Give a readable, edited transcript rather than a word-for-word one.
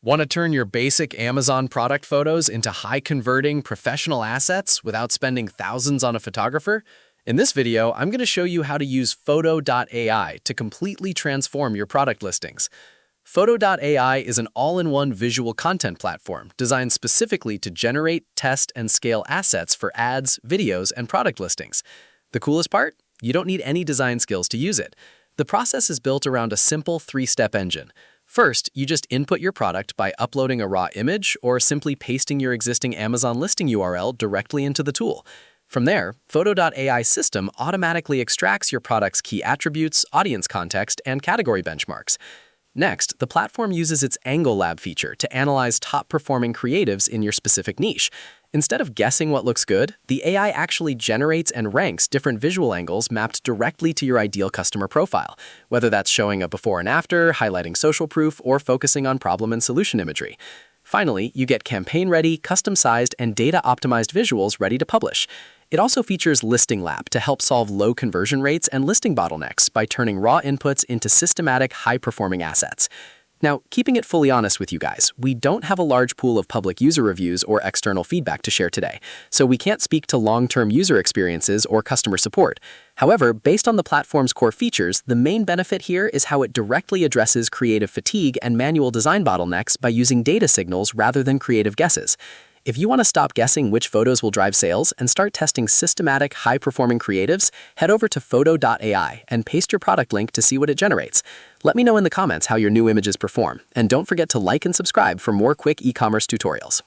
Want to turn your basic Amazon product photos into high-converting professional assets without spending thousands on a photographer? In this video, I'm going to show you how to use Phot.AI to completely transform your product listings. Phot.AI is an all-in-one visual content platform designed specifically to generate, test, and scale assets for ads, videos, and product listings. The coolest part? You don't need any design skills to use it. The process is built around a simple three-step engine. First, you just input your product by uploading a raw image or simply pasting your existing Amazon listing URL directly into the tool. From there, Phot.AI system automatically extracts your product's key attributes, audience context, and category benchmarks. Next, the platform uses its Angle Lab feature to analyze top-performing creatives in your specific niche. Instead of guessing what looks good, the AI actually generates and ranks different visual angles mapped directly to your ideal customer profile, whether that's showing a before and after, highlighting social proof, or focusing on problem and solution imagery. Finally, you get campaign-ready, custom-sized, and data-optimized visuals ready to publish. It also features Listing Lab to help solve low conversion rates and listing bottlenecks by turning raw inputs into systematic, high-performing assets. Now, keeping it fully honest with you guys, we don't have a large pool of public user reviews or external feedback to share today, so we can't speak to long-term user experiences or customer support. However, based on the platform's core features, the main benefit here is how it directly addresses creative fatigue and manual design bottlenecks by using data signals rather than creative guesses. If you want to stop guessing which photos will drive sales and start testing systematic, high-performing creatives, head over to Phot.AI and paste your product link to see what it generates. Let me know in the comments how your new images perform, and don't forget to like and subscribe for more quick e-commerce tutorials.